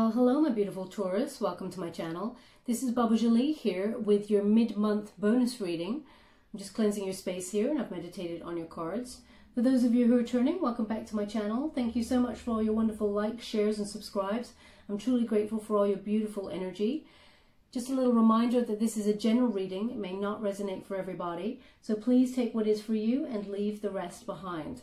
Well, hello my beautiful Taurus, welcome to my channel. This is Baba Jolie here with your mid-month bonus reading. I'm just cleansing your space here and I've meditated on your cards. For those of you who are returning, welcome back to my channel. Thank you so much for all your wonderful likes, shares and subscribes. I'm truly grateful for all your beautiful energy. Just a little reminder that this is a general reading. It may not resonate for everybody, so please take what is for you and leave the rest behind.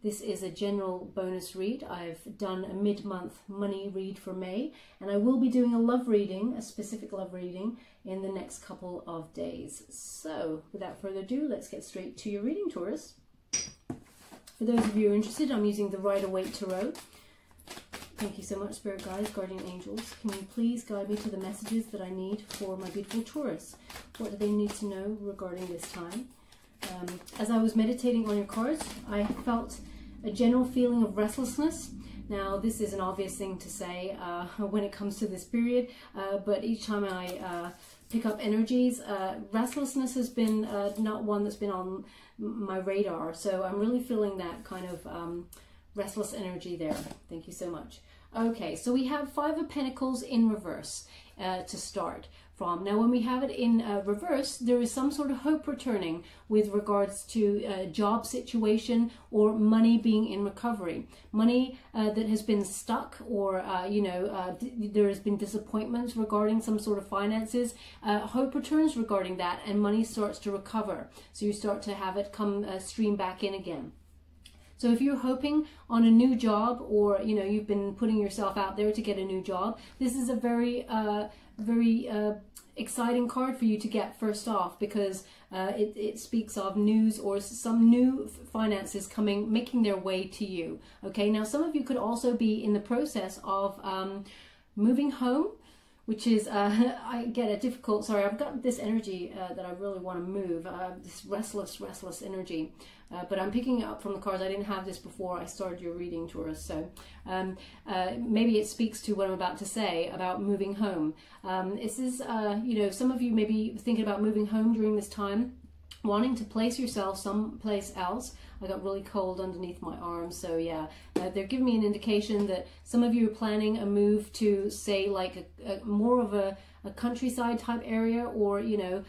This is a general bonus read. I've done a mid-month money read for May, and I will be doing a love reading, a specific love reading, in the next couple of days. So, without further ado, let's get straight to your reading, Taurus. For those of you who are interested, I'm using the Relocate Tarot. Thank you so much, Spirit Guides, Guardian Angels. Can you please guide me to the messages that I need for my beautiful Taurus? What do they need to know regarding this time? As I was meditating on your cards, I felt a general feeling of restlessness. Now, this is an obvious thing to say when it comes to this period, but each time I pick up energies, restlessness has been not one that's been on my radar. So I'm really feeling that kind of restless energy there. Thank you so much. Okay, so we have Five of Pentacles in reverse to start from. Now, when we have it in reverse, there is some sort of hope returning with regards to a job situation or money being in recovery. Money that has been stuck, or there has been disappointments regarding some sort of finances. Hope returns regarding that, and money starts to recover. So you start to have it come stream back in again. So if you're hoping on a new job, or you've been putting yourself out there to get a new job, this is a very exciting card for you to get first off, because it speaks of news or some new finances making their way to you. Okay, now some of you could also be in the process of moving home, which is, I get a difficult, sorry, I've got this energy that I really want to move, this restless energy. But I'm picking it up from the cards. I didn't have this before I started your reading, Taurus. So maybe it speaks to what I'm about to say about moving home. This is, some of you may be thinking about moving home during this time, wanting to place yourself someplace else. I got really cold underneath my arms, so yeah, they're giving me an indication that some of you are planning a move to, say, like more of a countryside type area, or you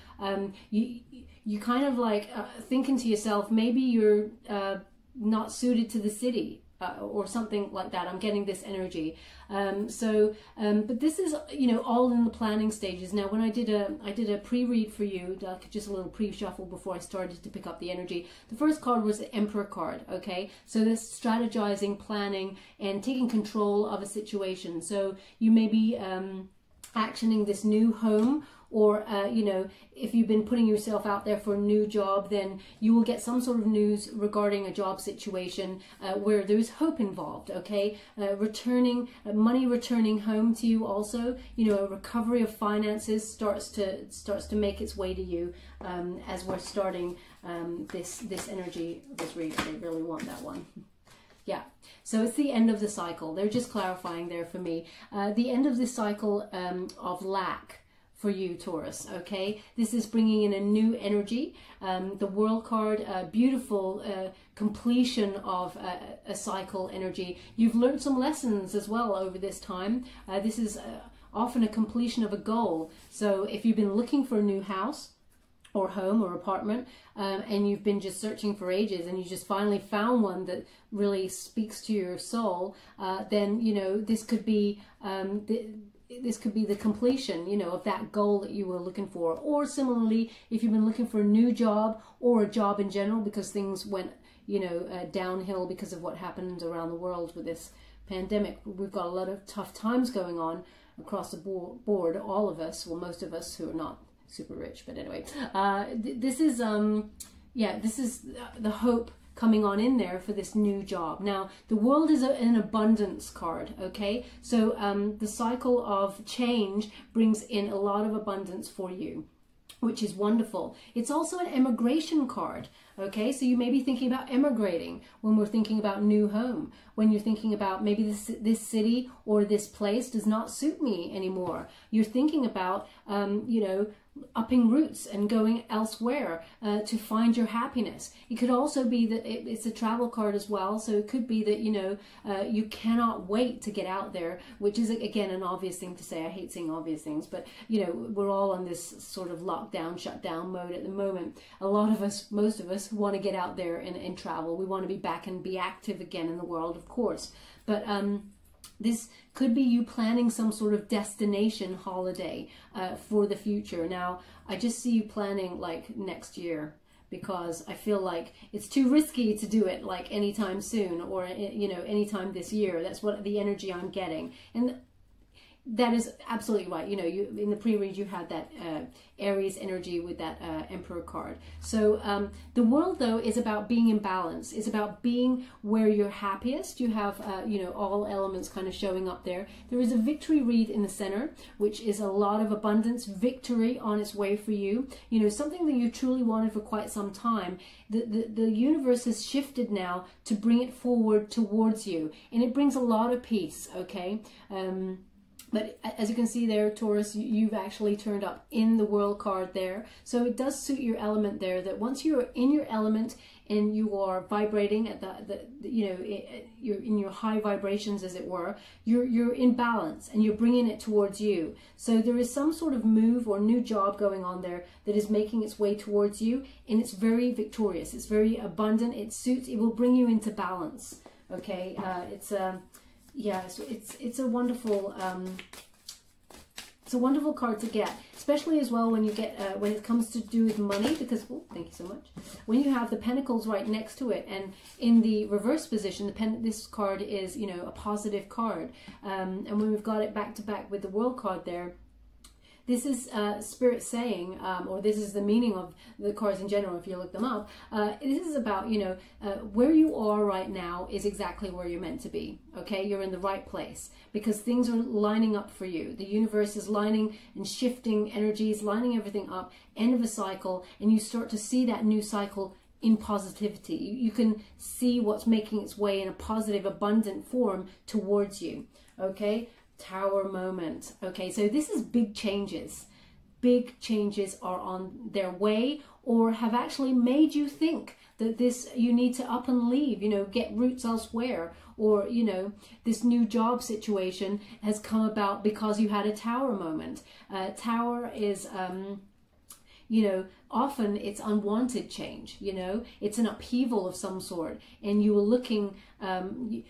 kind of like thinking to yourself, maybe you're not suited to the city. Or something like that. I'm getting this energy. But this is, all in the planning stages. Now, when I did a pre-read for you, like just a little pre-shuffle before I started to pick up the energy, the first card was the Emperor card, okay? So this strategizing, planning, and taking control of a situation. So you may be actioning this new home, or if you've been putting yourself out there for a new job, then you will get some sort of news regarding a job situation where there's hope involved, okay? Money returning home to you also. A recovery of finances starts to make its way to you as we're starting this energy, this read. I really want that one. Yeah, so it's the end of the cycle. They're just clarifying there for me. The end of the cycle of lack for you, Taurus, okay? This is bringing in a new energy. The World card, beautiful completion of a cycle energy. You've learned some lessons as well over this time. This is often a completion of a goal. So if you've been looking for a new house, or home or apartment, and you've been just searching for ages, and you just finally found one that really speaks to your soul, then this could be the completion, of that goal that you were looking for. Or similarly, if you've been looking for a new job, or a job in general, because things went downhill because of what happened around the world with this pandemic. We've got a lot of tough times going on across the board, all of us, well, most of us who are not super rich, but anyway, this is this is the hope coming on in there for this new job. Now, the World is an abundance card, okay? So the cycle of change brings in a lot of abundance for you, which is wonderful. It's also an immigration card, Okay, so you may be thinking about emigrating when we're thinking about new home, when you're thinking about maybe this city or this place does not suit me anymore. You're thinking about, you know, upping roots and going elsewhere to find your happiness. It could also be that it's a travel card as well, so it could be that, you know, you cannot wait to get out there, which is again an obvious thing to say. I hate saying obvious things, but you know, we're all on this sort of lockdown, shutdown mode at the moment. A lot of us, most of us, want to get out there and travel. We want to be back and be active again in the world, of course, but this could be you planning some sort of destination holiday for the future. Now, I just see you planning like next year, because I feel like it's too risky to do it like anytime soon, or, you know, anytime this year. That's what the energy I'm getting. And that is absolutely right. You know, you in the pre-read you had that Aries energy with that Emperor card. So the world, though, is about being in balance. It's about being where you're happiest. You have, you know, all elements kind of showing up there. There is a victory reed in the center, which is a lot of abundance, victory on its way for you. You know, something that you truly wanted for quite some time. The universe has shifted now to bring it forward towards you, and it brings a lot of peace, okay? But as you can see there, Taurus, you've actually turned up in the world card there. So it does suit your element there, that once you're in your element and you are vibrating at you know, you're in your high vibrations, as it were, you're in balance and you're bringing it towards you. So there is some sort of move or new job going on there that is making its way towards you, and it's very victorious. It's very abundant. It suits, it will bring you into balance. Okay. Yeah, so it's a wonderful card to get, especially as well when you get when it comes to do with money, because thank you so much. When you have the Pentacles right next to it, and in the reverse position, this card is, you know, a positive card, and when we've got it back to back with the World card there. This is Spirit saying, or this is the meaning of the cards in general, if you look them up. This is about, you know, where you are right now is exactly where you're meant to be, okay? You're in the right place because things are lining up for you. The universe is lining and shifting energies, lining everything up, end of a cycle, and you start to see that new cycle in positivity. You can see what's making its way in a positive, abundant form towards you, okay? Tower moment. Okay, so this is big changes. Big changes are on their way, or have actually made you think that you need to up and leave, you know, get roots elsewhere, or, you know, this new job situation has come about because you had a tower moment. Tower is, you know, often it's unwanted change, you know, it's an upheaval of some sort, and you were looking,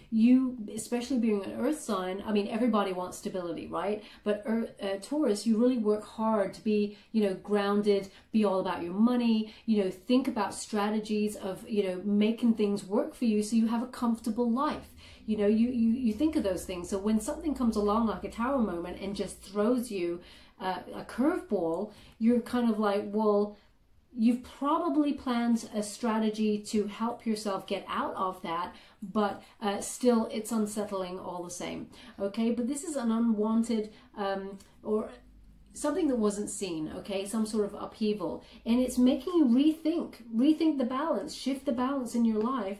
you, especially being an earth sign, I mean, everybody wants stability, right? But Taurus, you really work hard to be, you know, grounded, be all about your money, you know, think about strategies of, you know, making things work for you so you have a comfortable life. You know, you think of those things. So when something comes along like a tower moment and just throws you a curveball, you're kind of like, well, you've probably planned a strategy to help yourself get out of that, but still it's unsettling all the same. Okay, but this is an unwanted or something that wasn't seen, okay, some sort of upheaval, and it's making you rethink the balance, shift the balance in your life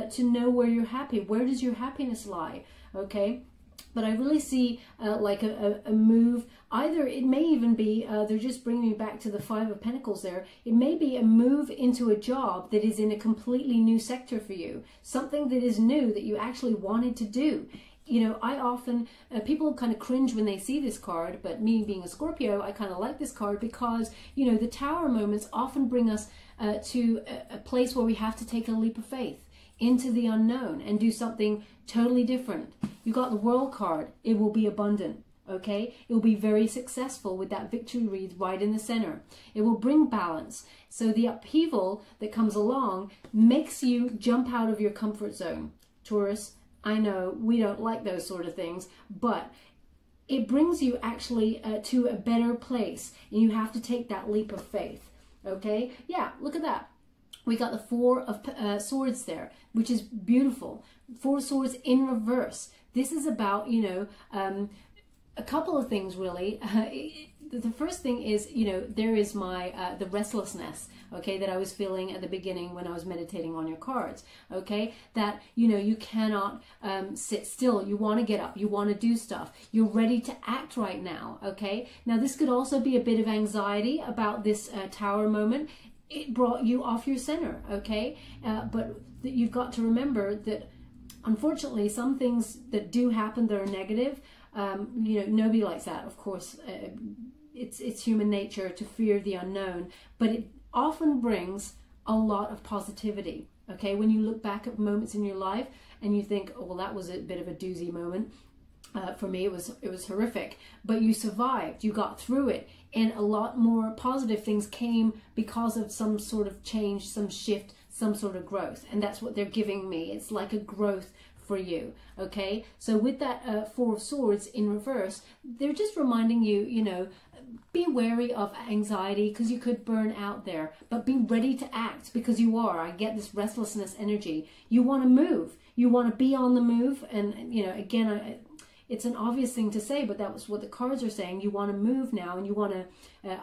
to know where you're happy. Where does your happiness lie? Okay. But I really see like a move. Either it may even be, they're just bringing me back to the Five of Pentacles there. It may be a move into a job that is in a completely new sector for you. Something that is new that you actually wanted to do. You know, I often, people kind of cringe when they see this card, but me being a Scorpio, I kind of like this card because, you know, the tower moments often bring us to a place where we have to take a leap of faith into the unknown and do something totally different. You got the World card. It will be abundant, okay? It will be very successful with that victory wreath right in the center. It will bring balance. So the upheaval that comes along makes you jump out of your comfort zone. Taurus, I know we don't like those sort of things, but it brings you actually to a better place, and you have to take that leap of faith, okay? Yeah, look at that. We got the Four of Swords there, which is beautiful. Four Swords in reverse. This is about, you know, a couple of things really. The first thing is, you know, there is my the restlessness, okay, that I was feeling at the beginning when I was meditating on your cards, okay, that, you know, you cannot sit still. You want to get up, you want to do stuff, you're ready to act right now, okay. Now this could also be a bit of anxiety about this Tower moment. It brought you off your center, okay, but you've got to remember that unfortunately some things that do happen that are negative, you know, nobody likes that, of course. It's human nature to fear the unknown, but it often brings a lot of positivity, okay. When you look back at moments in your life and you think, oh, well, that was a bit of a doozy moment, for me it was horrific, but you survived, you got through it, and a lot more positive things came because of some sort of change, some shift, some sort of growth. And that's what they're giving me. It's like a growth for you, okay. So with that Four of Swords in reverse, they're just reminding you, you know, be wary of anxiety because you could burn out there, but be ready to act because you are. I get this restlessness energy. You want to move, you want to be on the move. And you know, again, it's an obvious thing to say, but that was what the cards are saying. You want to move now, and you want to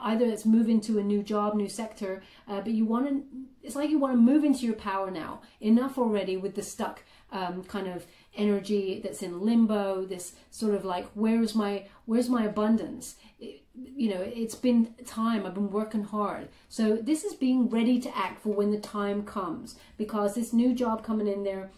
either it's move into a new job, new sector, but you want to, it's like you want to move into your power now. Enough already with the stuck kind of energy that's in limbo, this sort of like, where's my abundance? You know, it's been time, I've been working hard. So this is being ready to act for when the time comes, because this new job coming in there,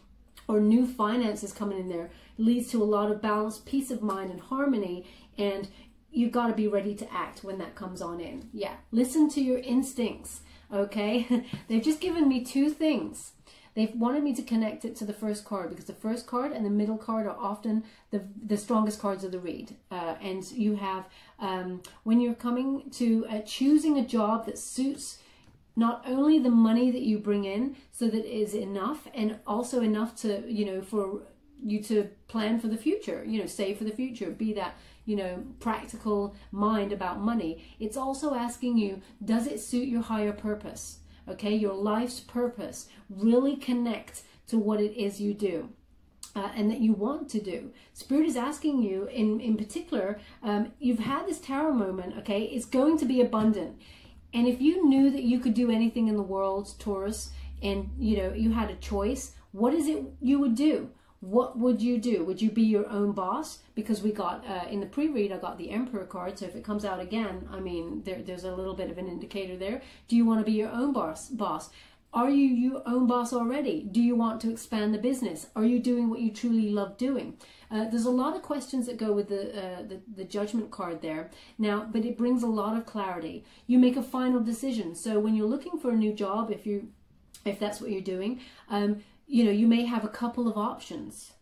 or new finances coming in there, leads to a lot of balance, peace of mind and harmony, and you've got to be ready to act when that comes on in. Yeah, listen to your instincts, okay? They've just given me two things. They've wanted me to connect it to the first card, because the first card and the middle card are often the strongest cards of the read. And you have, when you're coming to choosing a job that suits not only the money that you bring in, so that it is enough, and also enough to, you know, for you to plan for the future, you know, save for the future, be that, you know, practical mind about money. It's also asking you, does it suit your higher purpose? Okay, your life's purpose. Really connect to what it is you do. And that you want to do. Spirit is asking you, in particular, you've had this Tower moment, okay, it's going to be abundant. And if you knew that you could do anything in the world, Taurus, and you know, you had a choice, what is it you would do? What would you do? Would you be your own boss? Because we got, in the pre-read, I got the Emperor card. So if it comes out again, I mean, there's a little bit of an indicator there. Do you want to be your own boss? Are you your own boss already? Do you want to expand the business? Are you doing what you truly love doing? There's a lot of questions that go with the Judgment card there. Now, but it brings a lot of clarity. You make a final decision. So when you're looking for a new job, if that's what you're doing, you know, you may have a couple of options.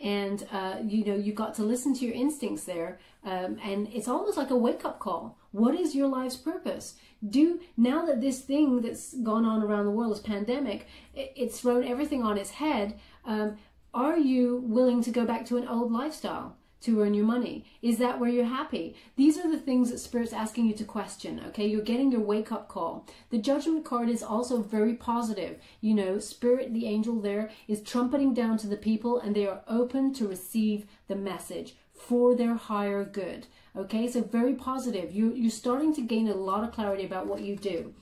And, you know, you've got to listen to your instincts there. And it's almost like a wake-up call. What is your life's purpose? Now that this thing that's gone on around the world, this pandemic, it's thrown everything on its head, are you willing to go back to an old lifestyle to earn your money? Is that where you're happy? These are the things that Spirit's asking you to question, okay? You're getting your wake-up call. The Judgment card is also very positive. You know, Spirit, the angel there, is trumpeting down to the people, and they are open to receive the message for their higher good, okay? So very positive. You're starting to gain a lot of clarity about what you do.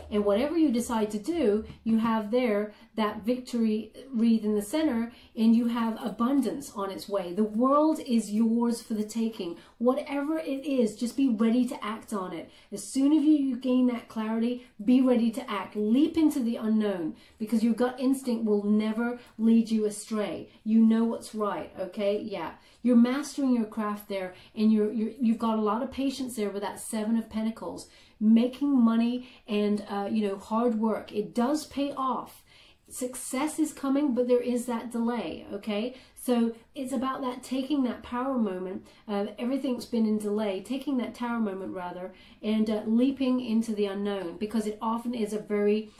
And whatever you decide to do, you have there that victory wreath in the center, and you have abundance on its way. The world is yours for the taking. Whatever it is, just be ready to act on it. As soon as you gain that clarity, be ready to act. Leap into the unknown, because your gut instinct will never lead you astray. You know what's right, okay? Yeah. You're mastering your craft there, and you've got a lot of patience there with that Seven of Pentacles. Making money and, you know, hard work. It does pay off. Success is coming, but there is that delay, okay? So it's about that, taking that power moment. Everything's been in delay. Taking that Tower moment, rather, and leaping into the unknown, because it often is a very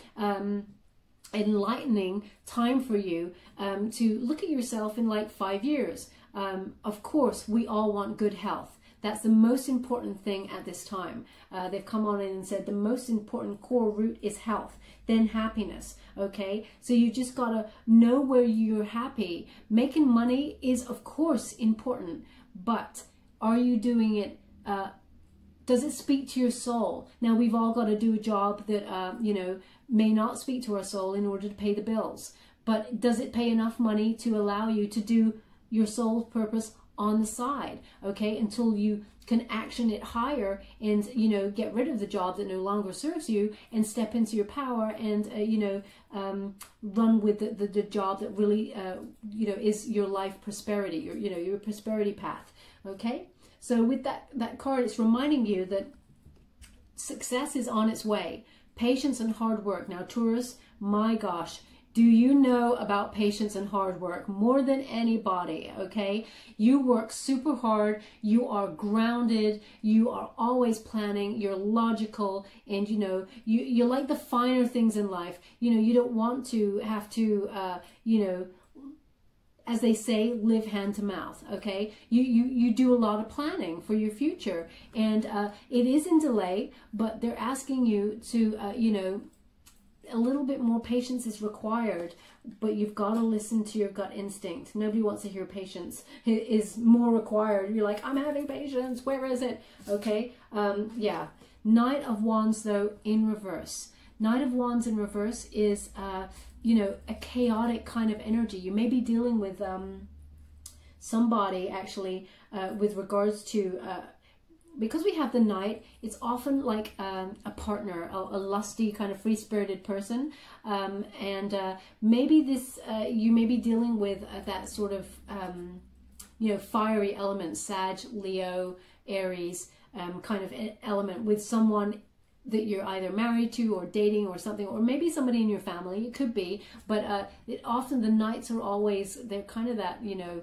enlightening time for you to look at yourself in like 5 years. Of course, we all want good health. That's the most important thing at this time. They've come on in and said the most important core root is health, then happiness, okay? So you just gotta know where you're happy. Making money is, of course, important, but are you doing it, Does it speak to your soul? Now, we've all got to do a job that, you know, may not speak to our soul in order to pay the bills. But does it pay enough money to allow you to do your soul's purpose on the side, okay, until you can action it higher and, you know, get rid of the job that no longer serves you and step into your power and, you know, run with the job that really, you know, is your life prosperity, your, you know, your prosperity path, okay? So with that card, it's reminding you that success is on its way. Patience and hard work. Now, Taurus, my gosh, do you know about patience and hard work more than anybody, okay? You work super hard, you are grounded, you are always planning, you're logical, and you know, you like the finer things in life. You know, you don't want to have to, you know, as they say, live hand to mouth, okay? You do a lot of planning for your future, and it is in delay, but they're asking you to, you know, a little bit more patience is required, but you've got to listen to your gut instinct. Nobody wants to hear patience is more required. You're like, I'm having patience, where is it? Okay, yeah. Knight of Wands, though, in reverse. Knight of Wands in reverse is, you know, a chaotic kind of energy. You may be dealing with somebody, actually, with regards to... because we have the Knight, it's often like a partner, a lusty kind of free-spirited person, and maybe this you may be dealing with that sort of you know, fiery element, Sag, Leo, Aries kind of element with someone that you're either married to or dating or something, or maybe somebody in your family. It could be, but often the Knights are always, they're kind of that, you know,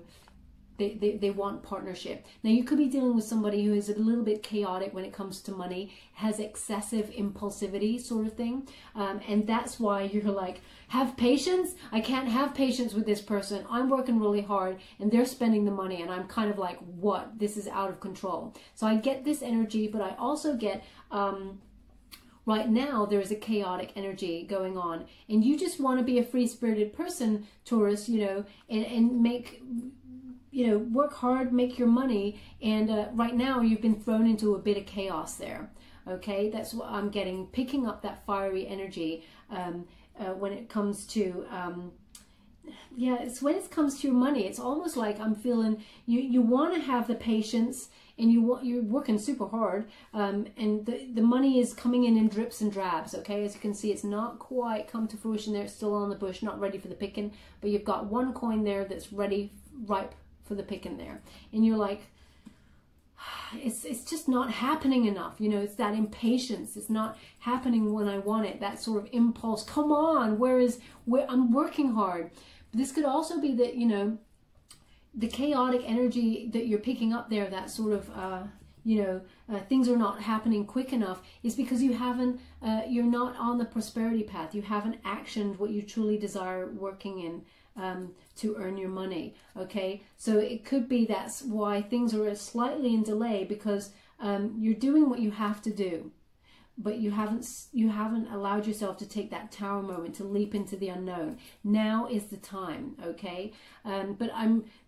They want partnership. Now, you could be dealing with somebody who is a little bit chaotic when it comes to money, has excessive impulsivity sort of thing. And that's why you're like, have patience? I can't have patience with this person. I'm working really hard and they're spending the money. And I'm kind of like, what? This is out of control. So I get this energy, but I also get... right now, there is a chaotic energy going on. And you just want to be a free-spirited person, Taurus, you know, and make... you know, work hard, make your money, and right now you've been thrown into a bit of chaos there, okay? That's what I'm getting, picking up that fiery energy when it comes to, yeah, it's when it comes to your money. It's almost like I'm feeling you want to have the patience, and you're working super hard, and the money is coming in drips and drabs, okay? As you can see, it's not quite come to fruition there. It's still on the bush, not ready for the picking, but you've got one coin there that's ready, ripe for the picking there, and you're like, it's just not happening enough, you know. It's that impatience. It's not happening when I want it. That sort of impulse. Come on, where I'm working hard. But this could also be that, you know, the chaotic energy that you're picking up there, that sort of you know, things are not happening quick enough, is because you haven't you're not on the prosperity path. You haven't actioned what you truly desire working in to earn your money, okay? So it could be that's why things are slightly in delay, because you're doing what you have to do, but you haven't allowed yourself to take that tower moment to leap into the unknown. Now is the time, okay? But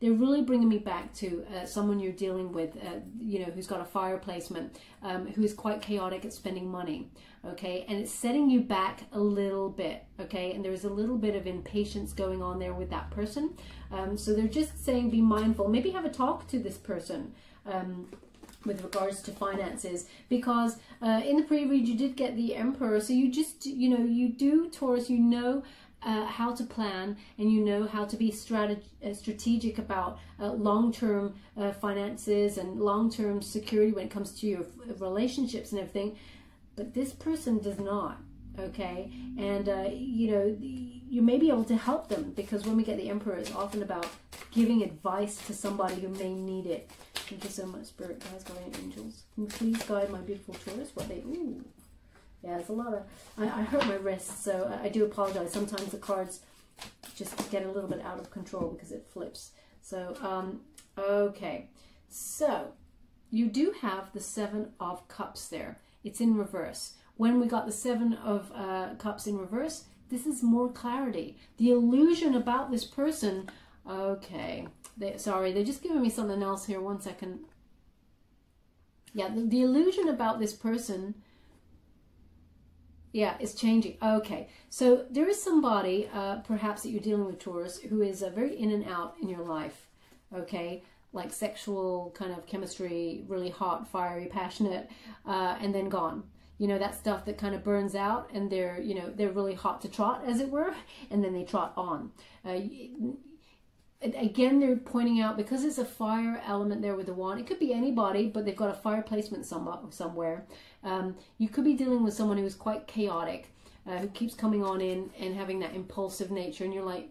they're really bringing me back to someone you're dealing with, you know, who's got a fire placement, who is quite chaotic at spending money, okay? And it's setting you back a little bit, okay? And there's a little bit of impatience going on there with that person. So they're just saying, be mindful. Maybe have a talk to this person with regards to finances, because in the pre-read you did get the Emperor. So you just, you know, you do, Taurus, you know how to plan, and you know how to be strategic about long-term finances and long-term security when it comes to your relationships and everything. But this person does not, okay? And, you know, you may be able to help them, because when we get the Emperor, it's often about giving advice to somebody who may need it. Thank you so much, Spirit, guys, guardian angels. Can you please guide my beautiful Taurus? What they... Ooh. Yeah, there's a lot of... I hurt my wrist, so I do apologize. Sometimes the cards just get a little bit out of control because it flips. So, okay. So, you do have the Seven of Cups there. It's in reverse. When we got the Seven of Cups in reverse, this is more clarity. The illusion about this person... Okay. Sorry, they're just giving me something else here. One second. Yeah, the illusion about this person, yeah, is changing. Okay, so there is somebody, perhaps that you're dealing with, Taurus, who is very in and out in your life, okay? Like sexual kind of chemistry, really hot, fiery, passionate, and then gone. You know, that stuff that kind of burns out, and they're, you know, they're really hot to trot, as it were, and then they trot on. Again, they're pointing out, because it's a fire element there with the wand, it could be anybody, but they've got a fire placement somewhere. You could be dealing with someone who's quite chaotic, who keeps coming on in and having that impulsive nature, and you're like,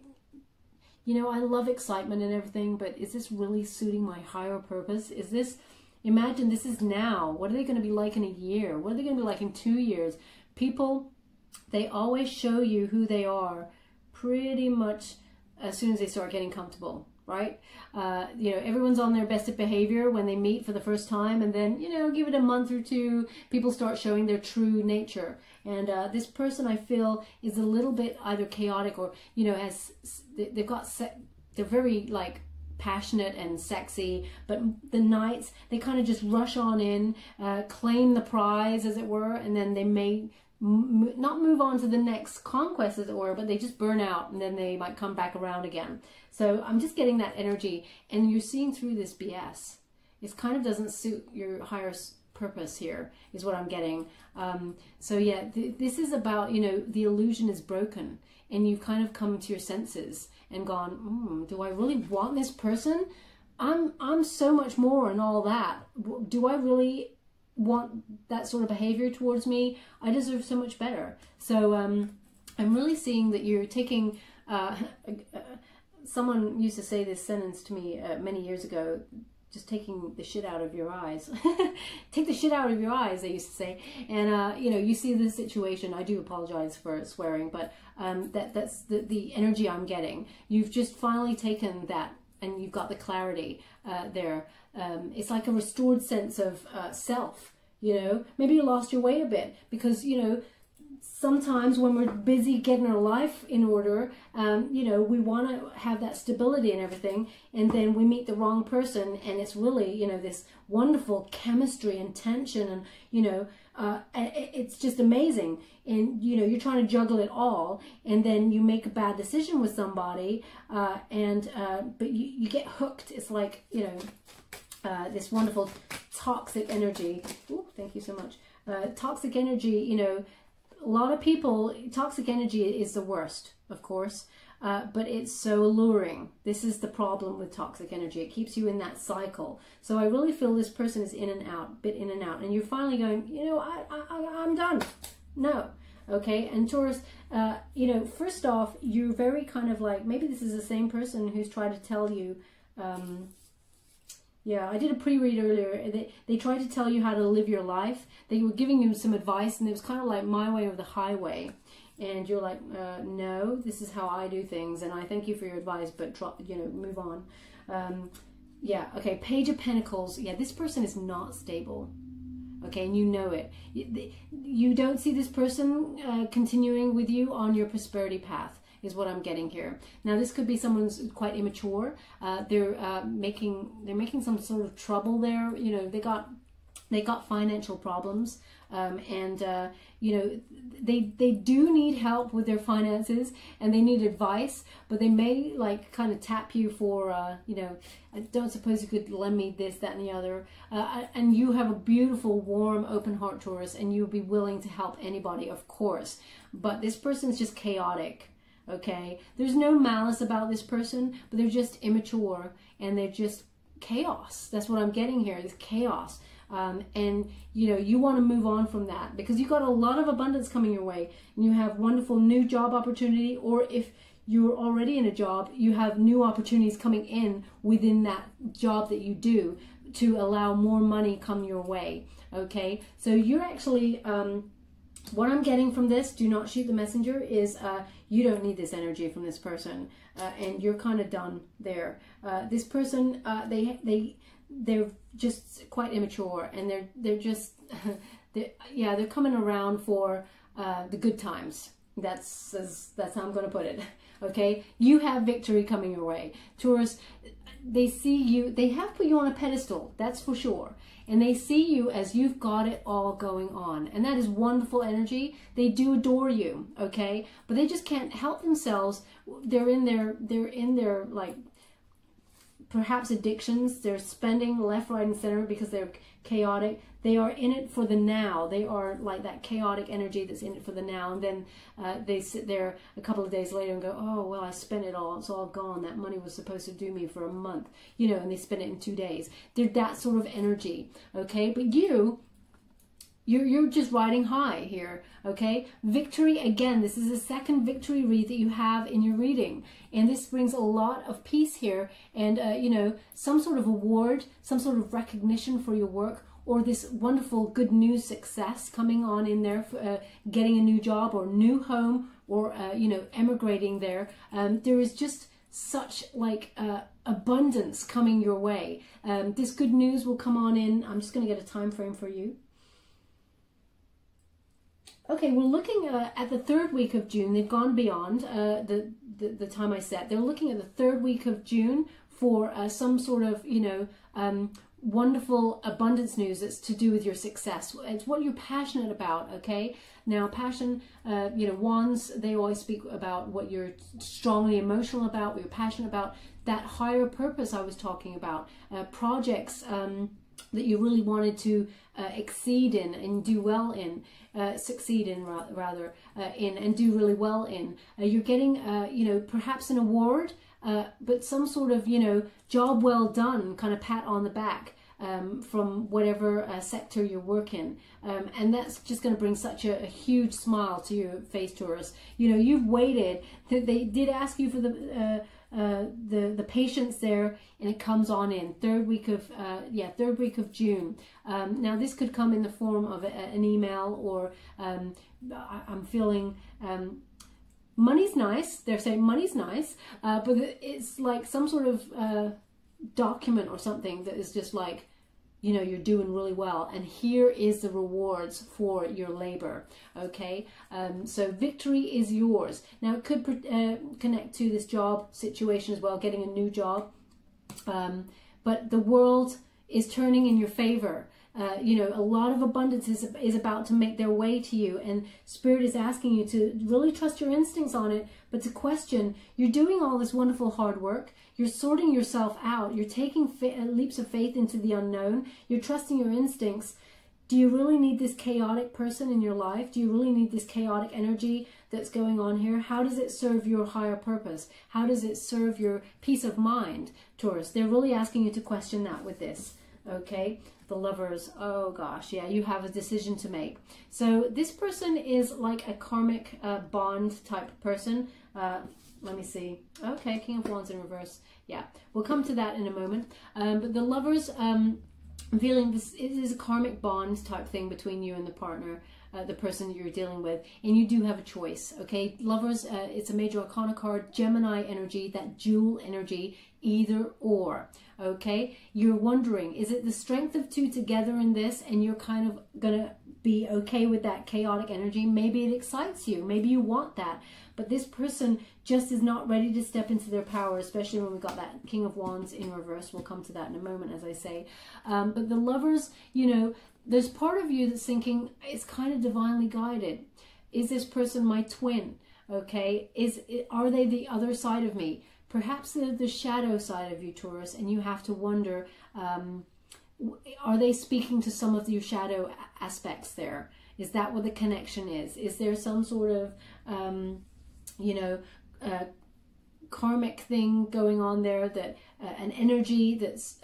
you know, I love excitement and everything, but is this really suiting my higher purpose? Is this, imagine this is now. What are they going to be like in a year? What are they going to be like in 2 years? People, they always show you who they are pretty much as soon as they start getting comfortable, right? You know, everyone's on their best behavior when they meet for the first time, and then, you know, give it a month or two, people start showing their true nature. And this person, I feel, is a little bit either chaotic or, you know, they're very like passionate and sexy, but the knights, they kind of just rush on in, claim the prize, as it were, and then they may not move on to the next conquest, as it were, but they just burn out, and then they might come back around again. So I'm just getting that energy, and you're seeing through this BS. It kind of doesn't suit your higher purpose here, is what I'm getting. So yeah, this is about, you know, the illusion is broken, and you've kind of come to your senses and gone, do I really want this person? I'm so much more and all that. Do I really want that sort of behavior towards me? I deserve so much better. So I'm really seeing that you're taking, someone used to say this sentence to me many years ago, just taking the shit out of your eyes. Take the shit out of your eyes, they used to say. And, you know, you see this situation, I do apologize for swearing, but that's the energy I'm getting. You've just finally taken that, and you've got the clarity there. It's like a restored sense of self, you know. Maybe you lost your way a bit, because, you know, sometimes when we're busy getting our life in order, you know, we want to have that stability and everything, and then we meet the wrong person, and it's really, you know, this wonderful chemistry and tension, and, you know, it's just amazing. And, you know, you're trying to juggle it all, and then you make a bad decision with somebody, but you get hooked. It's like, you know, this wonderful toxic energy. Ooh, thank you so much. Toxic energy, you know, a lot of people, toxic energy is the worst, of course, but it's so alluring. This is the problem with toxic energy. It keeps you in that cycle. So I really feel this person is in and out, bit in and out, and you're finally going, you know, I'm done. No. Okay. And Taurus, you know, first off, you're very kind of like, maybe this is the same person who's tried to tell you, yeah, I did a pre-read earlier. They tried to tell you how to live your life. They were giving you some advice, and it was kind of like my way or the highway. And you're like, no, this is how I do things, and I thank you for your advice, but, you know, move on. Yeah, okay, Page of Pentacles. Yeah, this person is not stable. Okay, and you know it. You don't see this person continuing with you on your prosperity path, is what I'm getting here. Now, this could be someone's quite immature. They're making some sort of trouble there. You know, they got financial problems, and you know, they do need help with their finances, and they need advice, but they may like kind of tap you for you know, I don't suppose you could lend me this, that, and the other, and you have a beautiful, warm, open heart, Taurus, and you'll be willing to help anybody, of course, but this person's just chaotic. Okay, there's no malice about this person, but they're just immature, and they're just chaos. That's what I'm getting here, is chaos. And, you know, you want to move on from that, because you've got a lot of abundance coming your way, and you have wonderful new job opportunity, or if you're already in a job, you have new opportunities coming in within that job that you do to allow more money come your way. Okay, so you're actually... what I'm getting from this, do not shoot the messenger, is you don't need this energy from this person, and you're kind of done there. This person, they're just quite immature, and they're just, they're coming around for the good times. That's how I'm going to put it. Okay, you have victory coming your way. Taurus, they see you, they have put you on a pedestal, that's for sure. And they see you as you've got it all going on. And that is wonderful energy. They do adore you, okay? But they just can't help themselves. They're in their like, perhaps addictions. They're spending left, right, and center because they're chaotic. They are in it for the now. They are like that chaotic energy that's in it for the now. And then they sit there a couple of days later and go, oh, well, I spent it all. It's all gone. That money was supposed to do me for a month, you know, and they spend it in 2 days. They're that sort of energy, okay? But you're just riding high here, okay? Victory, again, this is the second victory read that you have in your reading. And this brings a lot of peace here and, you know, some sort of award, some sort of recognition for your work, or this wonderful good news success coming on in there, for, getting a new job or new home, or, you know, emigrating there. There is just such like abundance coming your way. This good news will come on in. I'm just going to get a time frame for you. Okay, we're looking at the 3rd week of June. They've gone beyond the time I set. They're looking at the 3rd week of June for some sort of, you know, wonderful abundance news that's to do with your success. It's what you're passionate about, okay? Now, passion, you know, wands, they always speak about what you're strongly emotional about, what you're passionate about, that higher purpose I was talking about, projects that you really wanted to exceed in and do well in, succeed in rather, in and do really well in. You're getting, you know, perhaps an award, but some sort of, you know, job well done, kind of pat on the back from whatever sector you work in. And that's just going to bring such a huge smile to your face, Taurus. You know, you've waited. They did ask you for the patience there, and it comes on in 3rd week of 3rd week of June. Now this could come in the form of an email, or I'm feeling money's nice. They're saying money's nice, but it's like some sort of document or something that is just like, you know, you're doing really well, and here is the rewards for your labor, okay? So victory is yours. Now it could connect to this job situation as well, getting a new job, but the world is turning in your favor. You know, a lot of abundance is about to make their way to you, and Spirit is asking you to really trust your instincts on it, but to question, you're doing all this wonderful hard work, you're sorting yourself out, you're taking leaps of faith into the unknown, you're trusting your instincts. Do you really need this chaotic person in your life? Do you really need this chaotic energy that's going on here? How does it serve your higher purpose? How does it serve your peace of mind, Taurus? They're really asking you to question that with this, okay? The Lovers, oh gosh, yeah, you have a decision to make. So this person is like a karmic bond type person. Let me see. Okay, King of Wands in reverse. Yeah, we'll come to that in a moment. But the Lovers, I'm feeling this, it is a karmic bond type thing between you and the partner, the person that you're dealing with, and you do have a choice, okay? Lovers, it's a major arcana card, Gemini energy, that dual energy, either or, okay? You're wondering, is it the strength of two together in this, and you're kind of gonna be okay with that chaotic energy? Maybe it excites you, maybe you want that, but this person just is not ready to step into their power, especially when we got that King of Wands in reverse. We'll come to that in a moment, as I say. But the Lovers, you know, there's part of you that's thinking, it's kind of divinely guided. Is this person my twin? Okay, are they the other side of me? Perhaps they're the shadow side of you, Taurus, and you have to wonder, are they speaking to some of your shadow aspects there? Is that what the connection is? Is there some sort of, you know, karmic thing going on there, that an energy that's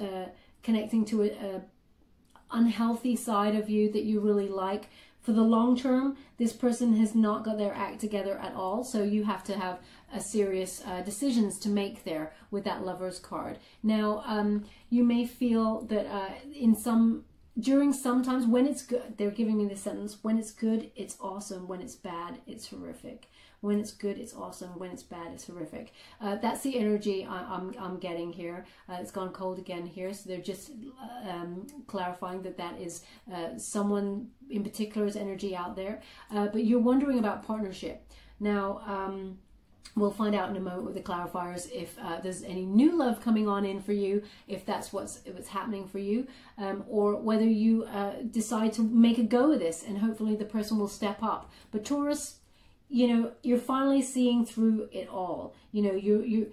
connecting to a unhealthy side of you that you really like? For the long term, this person has not got their act together at all, so you have to have a serious decisions to make there with that Lovers card. Now, you may feel that during sometimes when it's good, they're giving me the sentence, when it's good, it's awesome. When it's bad, it's horrific. When it's good, it's awesome. When it's bad, it's horrific. That's the energy I'm getting here. It's gone cold again here. So they're just clarifying that is someone in particular's energy out there. But you're wondering about partnership. Now, we'll find out in a moment with the clarifiers if there's any new love coming on in for you, if that's what's happening for you, or whether you decide to make a go of this and hopefully the person will step up. But Taurus, you know, you're finally seeing through it all. You know,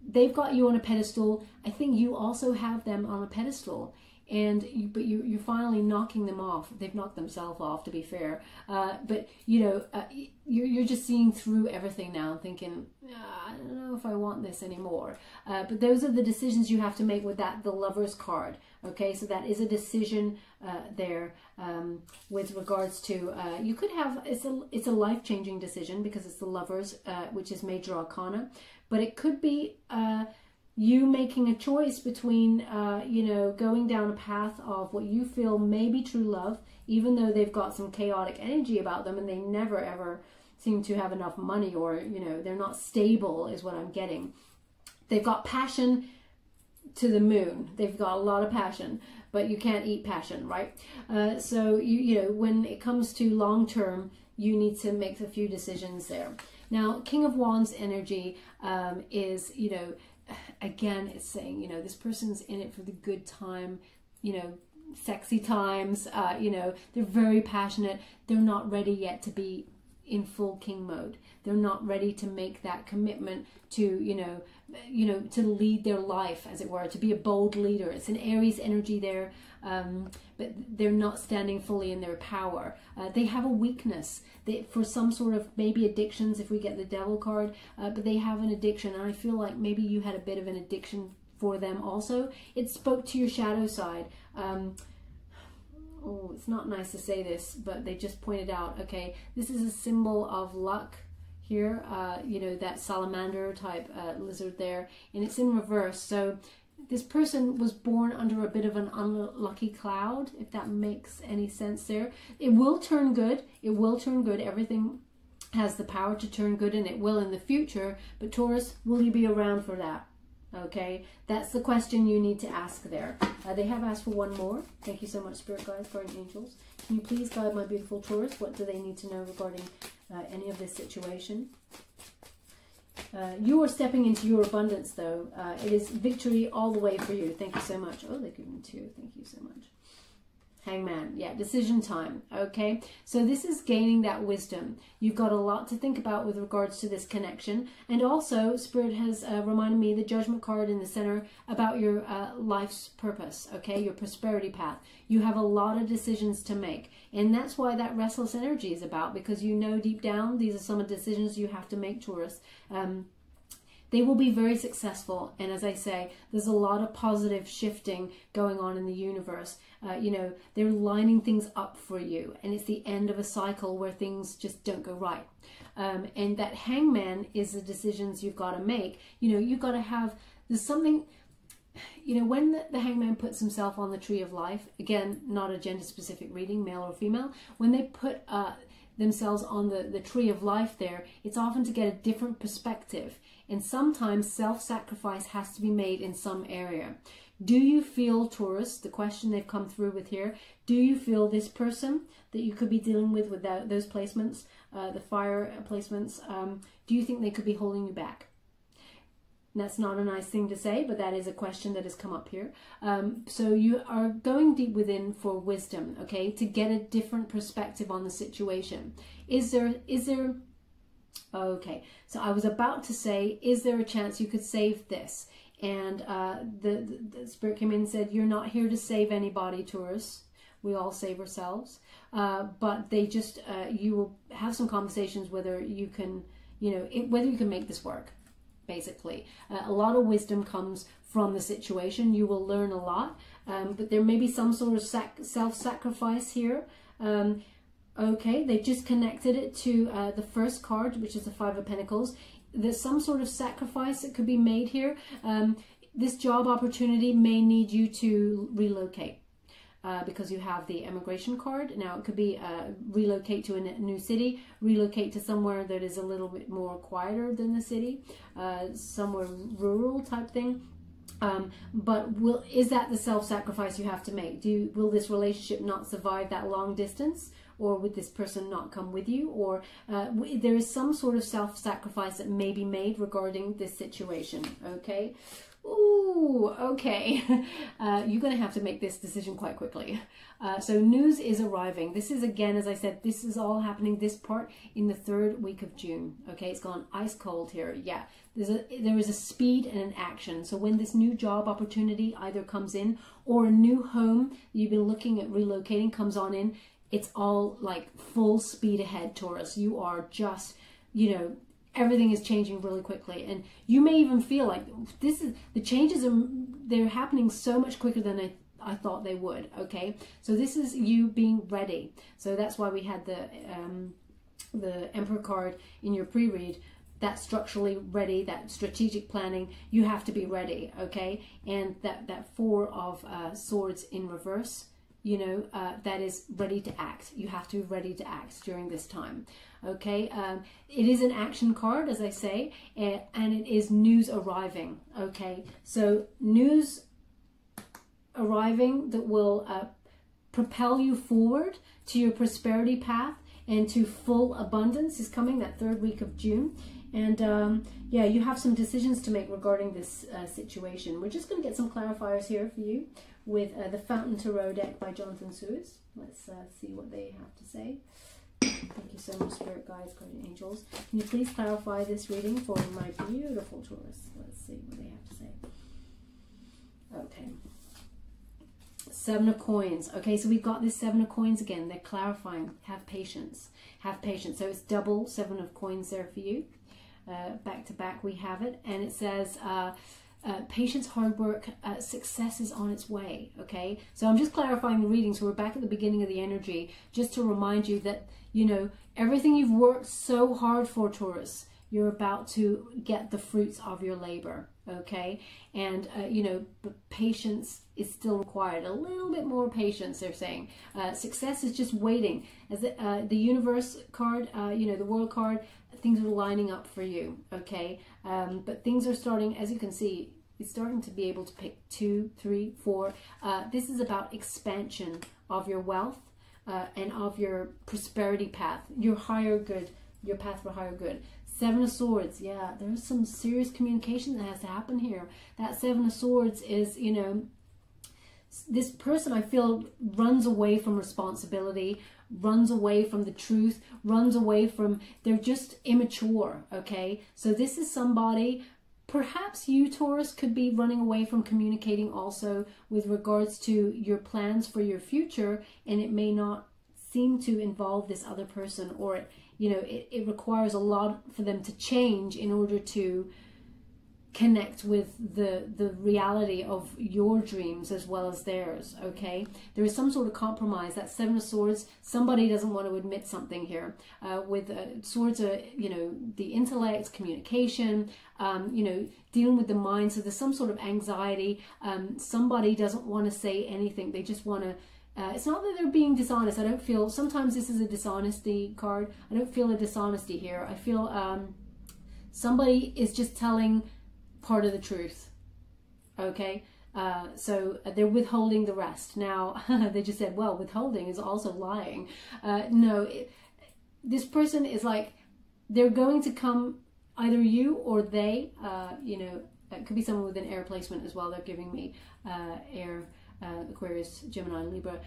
they've got you on a pedestal. I think you also have them on a pedestal. But you're finally knocking them off. They've knocked themselves off, to be fair. But you know, you're just seeing through everything now, thinking, I don't know if I want this anymore. But those are the decisions you have to make with the Lovers card. Okay, so that is a decision there with regards to you could have it's a life-changing decision because it's the Lovers, which is Major Arcana, but it could be you making a choice between, you know, going down a path of what you feel may be true love, even though they've got some chaotic energy about them and they never ever seem to have enough money, or, you know, they're not stable is what I'm getting. They've got passion to the moon. They've got a lot of passion, but you can't eat passion, right? So, you know, when it comes to long term, you need to make a few decisions there. Now, King of Wands energy is, you know, again, it's saying, you know, this person's in it for the good time, you know, sexy times, you know, they're very passionate. They're not ready yet to be in full king mode. They're not ready to make that commitment to, you know, to lead their life, as it were, to be a bold leader. It's an Aries energy there, but they're not standing fully in their power. They have a weakness for some sort of maybe addictions, if we get the Devil card, but they have an addiction, and I feel like maybe you had a bit of an addiction for them also. It spoke to your shadow side. Oh, it's not nice to say this, but they just pointed out, okay, this is a symbol of luck here, you know, that salamander type lizard there, and it's in reverse. So this person was born under a bit of an unlucky cloud, if that makes any sense there. It will turn good. It will turn good. Everything has the power to turn good, and it will in the future. But Taurus, will you be around for that? Okay, that's the question you need to ask there. They have asked for one more. Thank you so much, Spirit Guides, Guardian Angels. Can you please guide my beautiful Taurus? What do they need to know regarding any of this situation? You are stepping into your abundance, though. It is victory all the way for you. Thank you so much. Oh, they've given 2. Thank you so much. Hangman. Yeah, decision time. Okay, so this is gaining that wisdom. You've got a lot to think about with regards to this connection. And also, Spirit has reminded me, the Judgment card in the center, about your life's purpose, okay, your prosperity path. You have a lot of decisions to make. And that's why that restless energy is about, because you know deep down, these are some of the decisions you have to make, Taurus. They will be very successful. And as I say, there's a lot of positive shifting going on in the universe. You know, they're lining things up for you. And it's the end of a cycle where things just don't go right. And that Hangman is the decisions you've got to make. You know, you've got to have, there's something, you know, when the Hangman puts himself on the tree of life, again, not a gender specific reading, male or female, when they put themselves on the tree of life there, it's often to get a different perspective. And sometimes self-sacrifice has to be made in some area. Do you feel, Taurus, the question they've come through with here, do you feel this person that you could be dealing with those placements, the fire placements, do you think they could be holding you back? And that's not a nice thing to say, but that is a question that has come up here. So you are going deep within for wisdom, okay, to get a different perspective on the situation. Is there okay, so I was about to say, is there a chance you could save this? And the Spirit came in and said, you're not here to save anybody, Taurus. We all save ourselves. But they just, you will have some conversations whether you can, you know, whether you can make this work, basically. A lot of wisdom comes from the situation. You will learn a lot, but there may be some sort of self-sacrifice here. Okay, they just connected it to the first card, which is the Five of Pentacles. There's some sort of sacrifice that could be made here. This job opportunity may need you to relocate because you have the Immigration card. Now, it could be relocate to a new city, relocate to somewhere that is a little bit more quieter than the city, somewhere rural type thing. But is that the self-sacrifice you have to make? Will this relationship not survive that long distance? or would this person not come with you, or there is some sort of self-sacrifice that may be made regarding this situation. Okay. Ooh, okay. You're going to have to make this decision quite quickly. So news is arriving. This is, again, as I said, this is all happening, this part, in the 3rd week of June. Okay, it's gone ice cold here. Yeah, there is a speed and an action. So when this new job opportunity either comes in, or a new home you've been looking at relocating comes on in, it's all like full speed ahead, Taurus. You are just, you know, everything is changing really quickly, and you may even feel like the changes they're happening so much quicker than I thought they would. Okay, so this is you being ready. So that's why we had the Emperor card in your pre-read. That structurally ready, that strategic planning, you have to be ready. Okay, and that 4 of Swords in reverse, you know, that is ready to act. You have to be ready to act during this time. Okay, it is an action card, as I say, and it is news arriving. Okay, so news arriving that will propel you forward to your prosperity path and to full abundance is coming that 3rd week of June. And yeah, you have some decisions to make regarding this situation. We're just going to get some clarifiers here for you with the Fountain Tarot deck by Jonathan Suez. Let's see what they have to say. Thank you so much, Spirit Guides, Guardian Angels. Can you please clarify this reading for my beautiful Taurus? Let's see what they have to say. Okay. 7 of Coins. Okay, so we've got this 7 of Coins again. They're clarifying. Have patience. Have patience. So it's double 7 of Coins there for you. Back to back we have it. And it says... patience, hard work, success is on its way. Okay, so I'm just clarifying the reading, so we're back at the beginning of the energy, just to remind you that, you know, everything you've worked so hard for, Taurus, you're about to get the fruits of your labor. Okay, and you know, but patience is still required. A little bit more patience, they're saying. Success is just waiting. As the Universe card, you know, the World card, things are lining up for you. Okay, but things are starting, as you can see, it's starting to be able to pick 2, 3, 4. This is about expansion of your wealth and of your prosperity path, your higher good, your path for higher good. 7 of Swords, yeah, there's some serious communication that has to happen here. That 7 of Swords is, you know, this person, I feel, runs away from responsibility, runs away from the truth, runs away from, they're just immature, okay? So this is somebody, perhaps you, Taurus, could be running away from communicating also with regards to your plans for your future, and it may not seem to involve this other person, or it, you know, it requires a lot for them to change in order to connect with the reality of your dreams as well as theirs. Okay, there is some sort of compromise. That 7 of Swords, somebody doesn't want to admit something here. With Swords are, you know, the intellect, communication, you know, dealing with the mind. So there's some sort of anxiety. Somebody doesn't want to say anything. They just want to, it's not that they're being dishonest. I don't feel, sometimes this is a dishonesty card. I don't feel a dishonesty here. I feel somebody is just telling part of the truth. Okay, so they're withholding the rest. Now, they just said, well, withholding is also lying. No, this person is like, they're going to come, either you or they, you know, it could be someone with an air placement as well. They're giving me air, Aquarius, Gemini, Libra.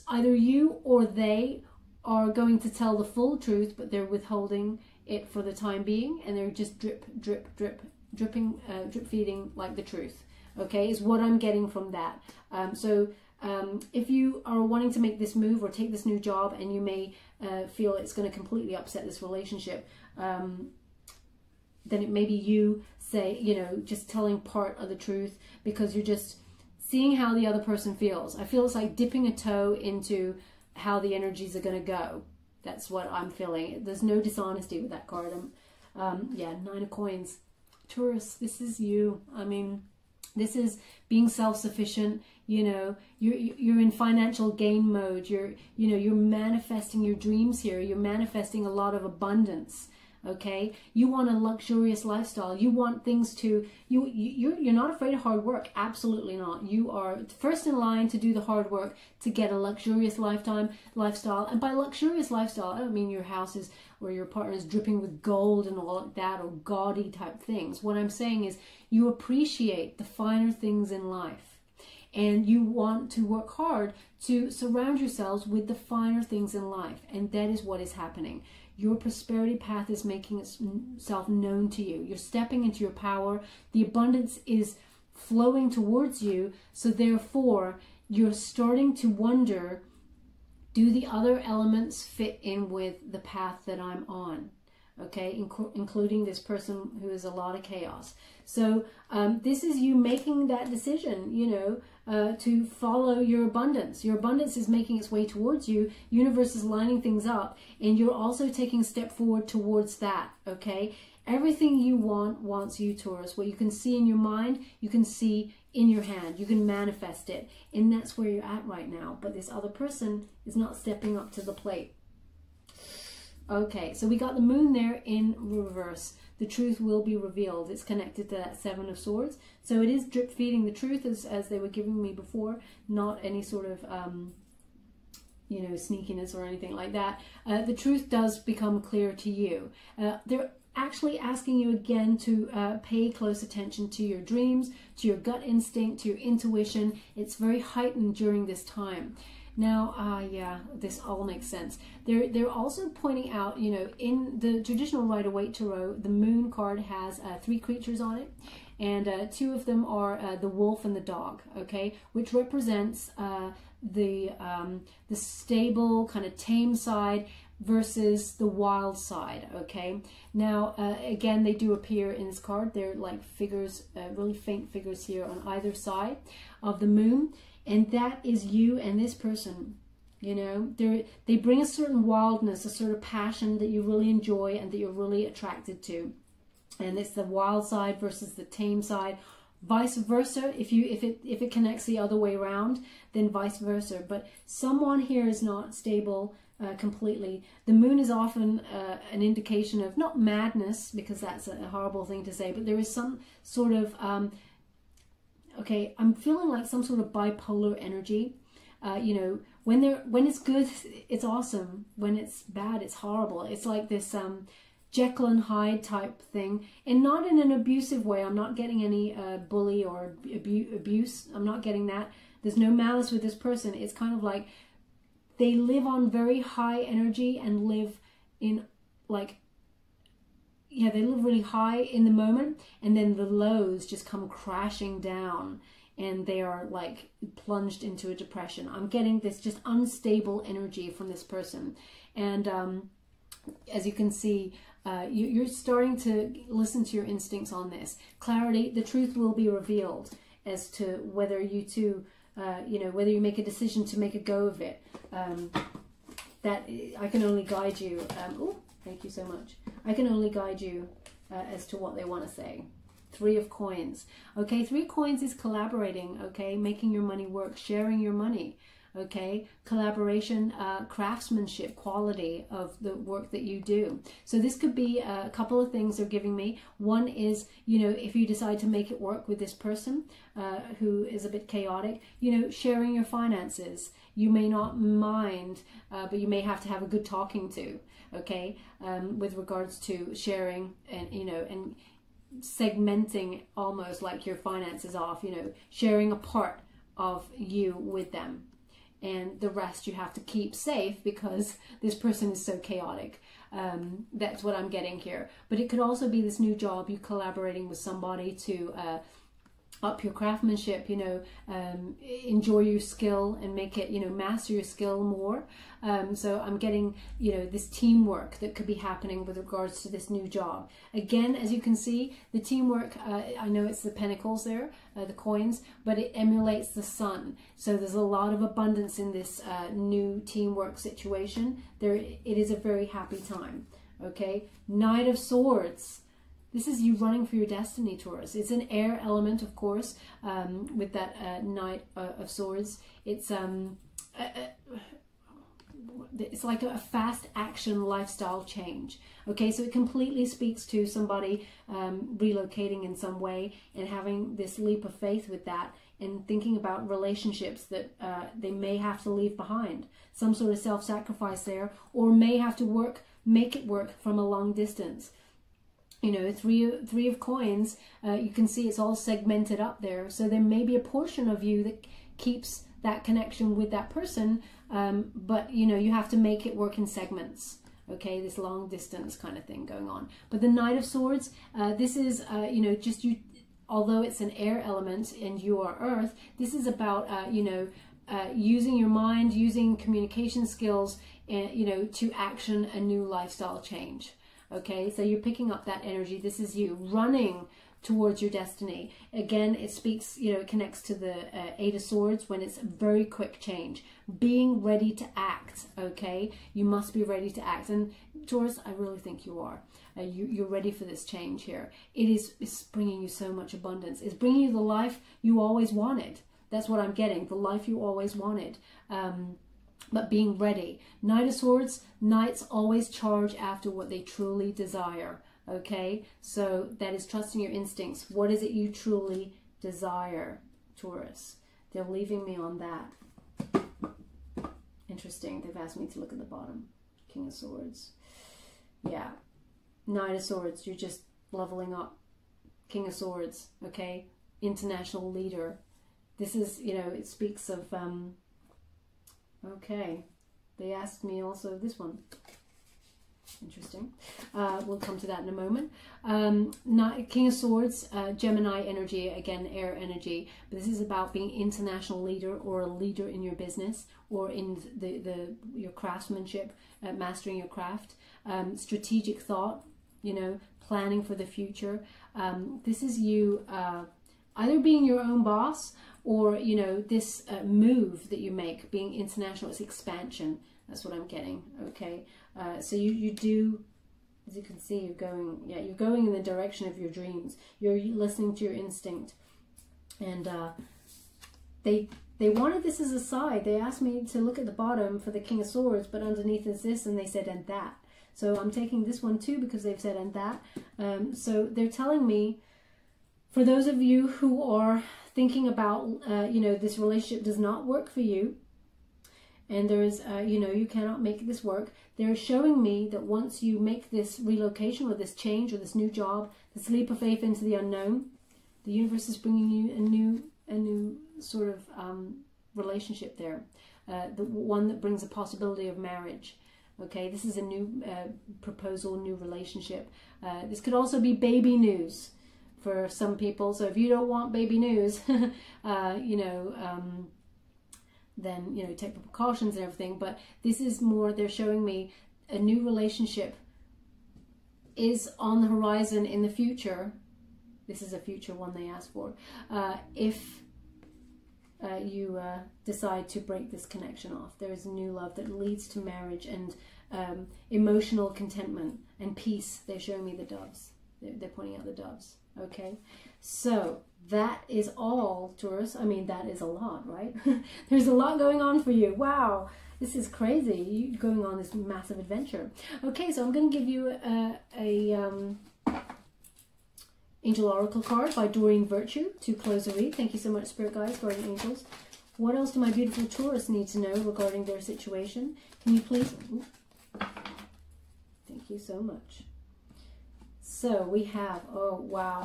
Either you or they are going to tell the full truth, but they're withholding it for the time being, and they're just drip feeding like the truth. Okay, is what I'm getting from that. So if you are wanting to make this move or take this new job, and you may feel it's going to completely upset this relationship, then it may be you say, you know, just telling part of the truth, because you're just seeing how the other person feels. I feel it's like dipping a toe into how the energies are going to go. That's what I'm feeling. There's no dishonesty with that card. Yeah, 9 of Coins. Taurus, this is you. I mean, this is being self-sufficient. You know, you're in financial gain mode. You're manifesting your dreams here. You're manifesting a lot of abundance. Okay, you want a luxurious lifestyle. You want things to, you're not afraid of hard work. Absolutely not. You are first in line to do the hard work to get a luxurious lifestyle. And by luxurious lifestyle, I don't mean your house is, or your partner is dripping with gold and all like that, or gaudy type things. What I'm saying is you appreciate the finer things in life. And you want to work hard to surround yourselves with the finer things in life. And that is what is happening. Your prosperity path is making itself known to you. You're stepping into your power. The abundance is flowing towards you. So therefore, you're starting to wonder, do the other elements fit in with the path that I'm on? Okay, including this person who is a lot of chaos. So this is you making that decision, you know, to follow your abundance. Your abundance is making its way towards you. Universe is lining things up, and you're also taking a step forward towards that. Okay, everything you want wants you, Taurus. What you can see in your mind, you can see in your hand. You can manifest it, and that's where you're at right now. But this other person is not stepping up to the plate. Okay, so we got the moon there in reverse. The truth will be revealed. It's connected to that Seven of Swords. So it is drip feeding the truth as they were giving me before, not any sort of, you know, sneakiness or anything like that. The truth does become clear to you. They're actually asking you again to pay close attention to your dreams, to your gut instinct, to your intuition. It's very heightened during this time. Now, yeah, this all makes sense. They're also pointing out, you know, in the traditional Rider-Waite Tarot, the moon card has 3 creatures on it, and 2 of them are the wolf and the dog, okay, which represents the stable, kind of tame side versus the wild side, okay. Now, again, they do appear in this card. They're like figures, really faint figures here on either side of the moon. And that is you and this person, you know. They bring a certain wildness, a sort of passion that you really enjoy and that you're really attracted to. And it's the wild side versus the tame side. Vice versa, if it connects the other way around, then vice versa. But someone here is not stable completely. The moon is often an indication of, not madness, because that's a horrible thing to say, but there is some sort of... okay, I'm feeling like some sort of bipolar energy. You know, when it's good, it's awesome. When it's bad, it's horrible. It's like this Jekyll and Hyde type thing, and not in an abusive way. I'm not getting any bully or abuse. I'm not getting that. There's no malice with this person. It's kind of like they live on very high energy and live in like... yeah, they live really high in the moment, and then the lows just come crashing down, and they are like plunged into a depression. I'm getting this just unstable energy from this person. And as you can see, you're starting to listen to your instincts on this. Clarity, the truth will be revealed as to whether you two, you know, whether you make a decision to make a go of it. That I can only guide you. Oh, thank you so much. I can only guide you as to what they want to say. 3 of Coins. Okay, 3 of Coins is collaborating, okay, making your money work, sharing your money, okay, collaboration, craftsmanship, quality of the work that you do. So this could be a couple of things they're giving me. One is, you know, if you decide to make it work with this person who is a bit chaotic, you know, sharing your finances. You may not mind, but you may have to have a good talking to, okay, with regards to sharing and, you know, and segmenting almost like your finances off, you know, sharing a part of you with them. And the rest you have to keep safe because this person is so chaotic. That's what I'm getting here. But it could also be this new job, you collaborating with somebody to up your craftsmanship, you know, enjoy your skill and make it, you know, master your skill more. So I'm getting, you know, this teamwork that could be happening with regards to this new job. Again, as you can see, the teamwork, I know it's the pentacles there, the coins, but it emulates the sun. So there's a lot of abundance in this new teamwork situation. It is a very happy time, okay? Knight of Swords. This is you running for your destiny, Taurus. It's an air element, of course, with that Knight of Swords. It's it's like a fast action lifestyle change. Okay, so it completely speaks to somebody relocating in some way and having this leap of faith with that, and thinking about relationships that they may have to leave behind, some sort of self-sacrifice there, or may have to make it work from a long distance. You know, three of coins, you can see it's all segmented up there. So there may be a portion of you that keeps that connection with that person, but you know, you have to make it work in segments. Okay, this long distance kind of thing going on. But the Knight of Swords, this is, you know, just you, although it's an air element and you are earth, this is about, you know, using your mind, using communication skills, and, you know, to action a new lifestyle change. Okay, so you're picking up that energy. This is you running towards your destiny. Again, it speaks, you know, it connects to the Eight of Swords when it's a very quick change. Being ready to act, okay? You must be ready to act. And Taurus, I really think you are. You're ready for this change here. It's bringing you so much abundance. It's bringing you the life you always wanted. That's what I'm getting, the life you always wanted. But being ready. Knight of Swords, knights always charge after what they truly desire. Okay, so that is trusting your instincts. What is it you truly desire, Taurus? They're leaving me on that. Interesting. They've asked me to look at the bottom. King of Swords. Yeah. Knight of Swords. You're just leveling up. King of Swords. Okay. International leader. This is, you know, it speaks of... okay. They asked me also this one. Interesting. We'll come to that in a moment. King of Swords, Gemini energy, again, air energy. But this is about being international leader, or a leader in your business, or in your craftsmanship, mastering your craft. Strategic thought, you know, planning for the future. This is you either being your own boss, or, you know, this move that you make, being international, it's expansion. That's what I'm getting, okay? So you do, as you can see, you're going in the direction of your dreams. You're listening to your instinct. And they wanted this as a side. They asked me to look at the bottom for the King of Swords, but underneath is this, and they said, and that. So I'm taking this one too, because they've said, and that. So they're telling me, for those of you who are thinking about, you know, this relationship does not work for you, and there is, you know, you cannot make this work. They're showing me that once you make this relocation, or this change, or this new job, this leap of faith into the unknown, the universe is bringing you a new sort of relationship there. The one that brings a possibility of marriage. Okay, this is a new proposal, new relationship. This could also be baby news for some people. So if you don't want baby news, you know, then, you know, take precautions and everything. But this is more, they're showing me a new relationship is on the horizon in the future. This is a future one they asked for. If you decide to break this connection off, there is a new love that leads to marriage and emotional contentment and peace. They're showing me the doves. They're pointing out the doves. Okay, so that is all, Taurus. I mean, that is a lot, right? There's a lot going on for you. Wow, this is crazy. You're going on this massive adventure. Okay, so I'm going to give you a Angel Oracle card by Doreen Virtue to close the read. Thank you so much, Spirit Guides, Guardian Angels. What else do my beautiful Taurus need to know regarding their situation? Can you please... Thank you so much. So we have... Oh, wow.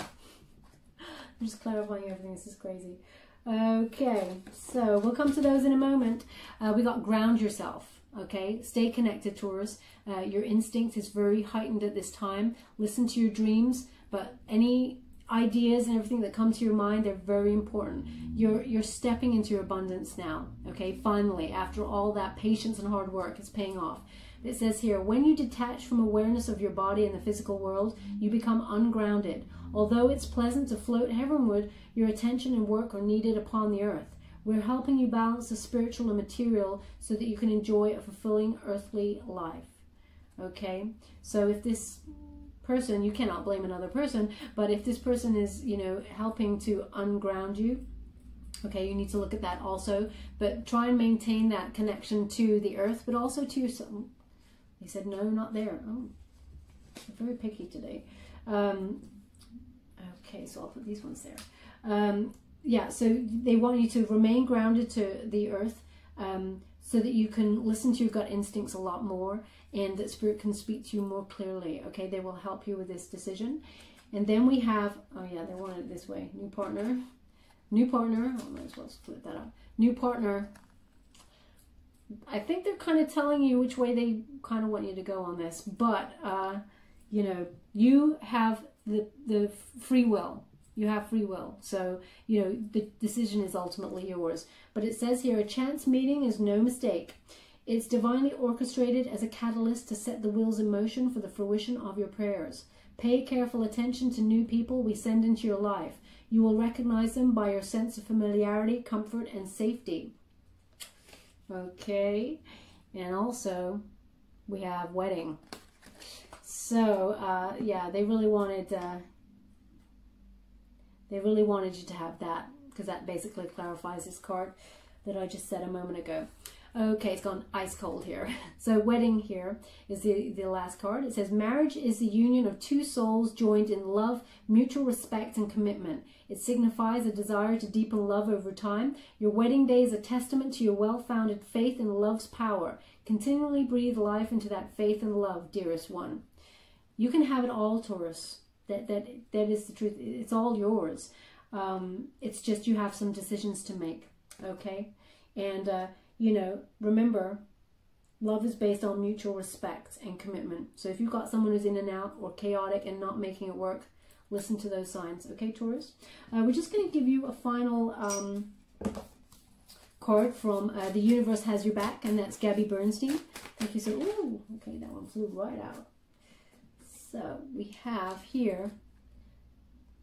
I'm just clarifying everything. This is crazy. Okay, so we'll come to those in a moment. We got ground yourself. Okay, stay connected, Taurus. Your instinct is very heightened at this time. Listen to your dreams, but any ideas and everything that come to your mind, they're very important. You're stepping into your abundance now. Okay, finally, after all that patience and hard work, it's paying off. It says here, when you detach from awareness of your body and the physical world, you become ungrounded. Although it's pleasant to float heavenward, your attention and work are needed upon the earth. We're helping you balance the spiritual and material so that you can enjoy a fulfilling earthly life. Okay, so if this person, you cannot blame another person, but if this person is, you know, helping to unground you, Okay, you need to look at that also, but try and maintain that connection to the earth, but also to yourself. He said, no, not there. Oh, I'm very picky today. Okay, so I'll put these ones there. Yeah, so they want you to remain grounded to the earth, so that you can listen to your gut instincts a lot more, and that spirit can speak to you more clearly. Okay, they will help you with this decision. And then we have, oh yeah, they want it this way. New partner. New partner. I might as well split that up. New partner. I think they're kind of telling you which way they kind of want you to go on this. But, you know, you have the free will. You have free will. So, you know, the decision is ultimately yours. But it says here, a chance meeting is no mistake. It's divinely orchestrated as a catalyst to set the wheels in motion for the fruition of your prayers. Pay careful attention to new people we send into your life. You will recognize them by your sense of familiarity, comfort, and safety. Okay. And also, we have wedding. So, yeah, they really wanted you to have that, because that basically clarifies this card that I just said a moment ago. Okay, it's gone ice cold here. So wedding here is the last card. It says, marriage is the union of two souls joined in love, mutual respect, and commitment. It signifies a desire to deepen love over time. Your wedding day is a testament to your well-founded faith in love's power. Continually breathe life into that faith and love, dearest one. You can have it all, Taurus. That is the truth. It's all yours. It's just you have some decisions to make. Okay? And, you know, remember, love is based on mutual respect and commitment. So if you've got someone who's in and out or chaotic and not making it work, listen to those signs. Okay, Taurus? We're just going to give you a final card from The Universe Has Your Back, and that's Gabby Bernstein. Thank you so much. Ooh, okay, that one flew right out. So we have here,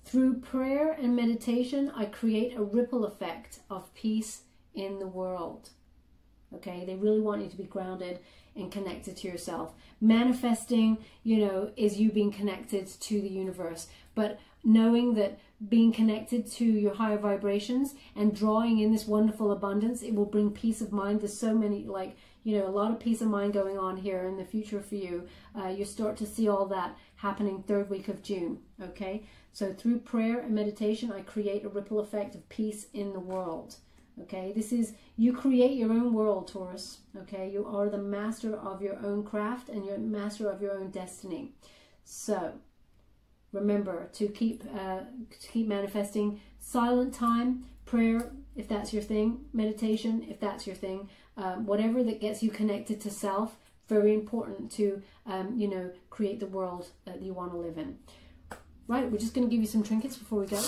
through prayer and meditation, I create a ripple effect of peace in the world. Okay, they really want you to be grounded and connected to yourself. Manifesting, you know, is you being connected to the universe, but knowing that being connected to your higher vibrations and drawing in this wonderful abundance, it will bring peace of mind. There's so many, like, you know, a lot of peace of mind going on here in the future for you. You start to see all that happening 3rd week of June. Okay, so through prayer and meditation, I create a ripple effect of peace in the world. Okay, this is, you create your own world, Taurus. Okay, you are the master of your own craft and you're master of your own destiny. So remember to keep manifesting. Silent time, prayer, if that's your thing, meditation, if that's your thing, whatever that gets you connected to self. Very important to you know, create the world that you want to live in. Right, we're just going to give you some trinkets before we go.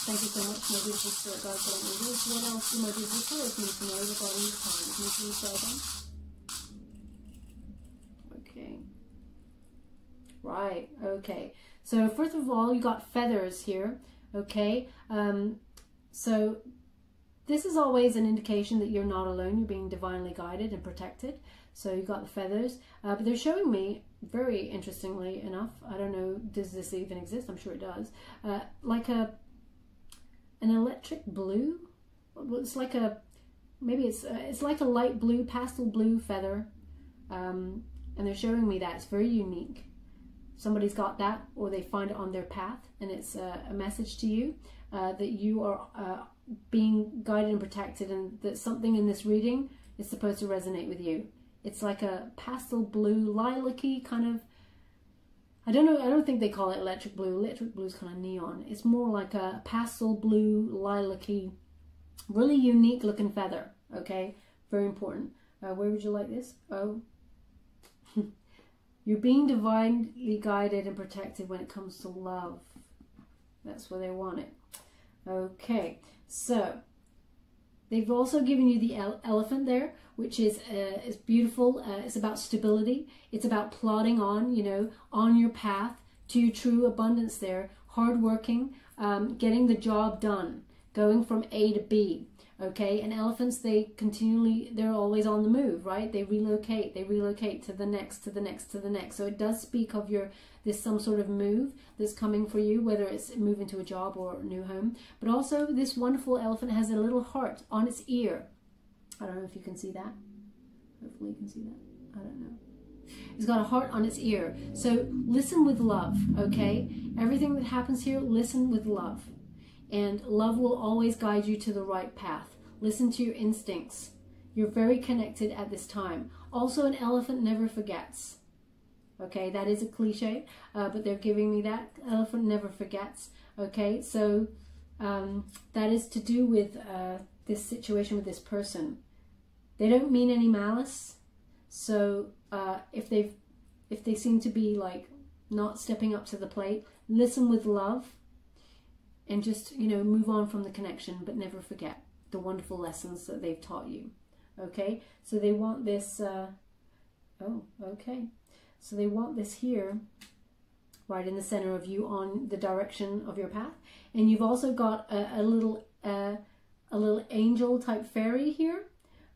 Thank you so much, my beautiful spirit guides and angels. What else do my beautiful Taurus need to know regarding this time? Can you please tell them? Okay. Right, okay. So first of all, you got feathers here. Okay. So this is always an indication that you're not alone. You're being divinely guided and protected. So you got the feathers. But they're showing me, very interestingly enough, I don't know, does this even exist? I'm sure it does. Like an electric blue. It's like a, maybe it's like a light blue, pastel blue feather. And they're showing me that it's very unique. Somebody's got that, or they find it on their path, and it's a message to you that you are being guided and protected, and that something in this reading is supposed to resonate with you. It's like a pastel blue, lilac-y kind of, I don't know, I don't think they call it electric blue. Electric blue is kind of neon. It's more like a pastel blue, lilac-y, really unique looking feather, okay? Very important. Where would you like this? Oh. You're being divinely guided and protected when it comes to love. That's where they want it. Okay, so they've also given you the elephant there, which is beautiful. It's about stability. It's about plodding on, you know, on your path to your true abundance there. Hardworking, getting the job done, going from A to B. Okay, and elephants, they're always on the move, right? They relocate to the next, to the next, to the next. So it does speak of there's some sort of move that's coming for you, whether it's moving to a job or a new home. But also this wonderful elephant has a little heart on its ear. I don't know if you can see that. Hopefully you can see that. I don't know. It's got a heart on its ear. So listen with love, okay? Everything that happens here, listen with love. And love will always guide you to the right path. Listen to your instincts. You're very connected at this time. Also, an elephant never forgets. Okay, that is a cliche, but they're giving me that. Elephant never forgets. Okay, so that is to do with this situation with this person. They don't mean any malice. So if they seem to be like not stepping up to the plate, listen with love. And just, you know, move on from the connection, but never forget the wonderful lessons that they've taught you. Okay, so they want this, oh, okay. So they want this here, right in the center of you on the direction of your path. And you've also got a little angel type fairy here.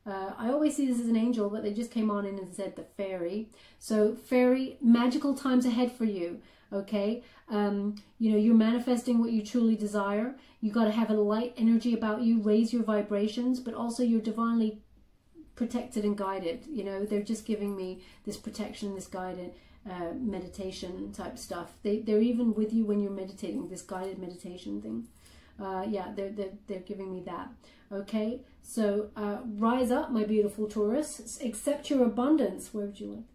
I always see this as an angel, but they just came on in and said the fairy. So fairy, magical times ahead for you. Okay, you know, you're manifesting what you truly desire. You got to have a light energy about you, raise your vibrations, but also you're divinely protected and guided. You know, they're just giving me this protection, this guided meditation type stuff. They're even with you when you're meditating, this guided meditation thing. Yeah, they're giving me that. Okay, so rise up, my beautiful Taurus. Accept your abundance. Where would you like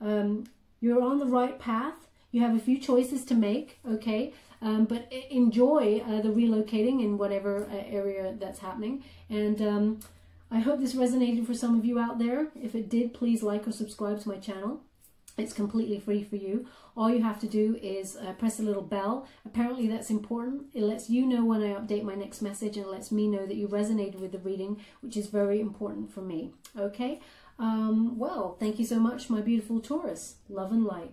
this? Okay. You're on the right path. You have a few choices to make, okay? But enjoy the relocating in whatever area that's happening. And I hope this resonated for some of you out there. If it did, please like or subscribe to my channel. It's completely free for you. All you have to do is press the little bell. Apparently that's important. It lets you know when I update my next message, and it lets me know that you resonated with the reading, which is very important for me, okay? Well, thank you so much, my beautiful Taurus. Love and light.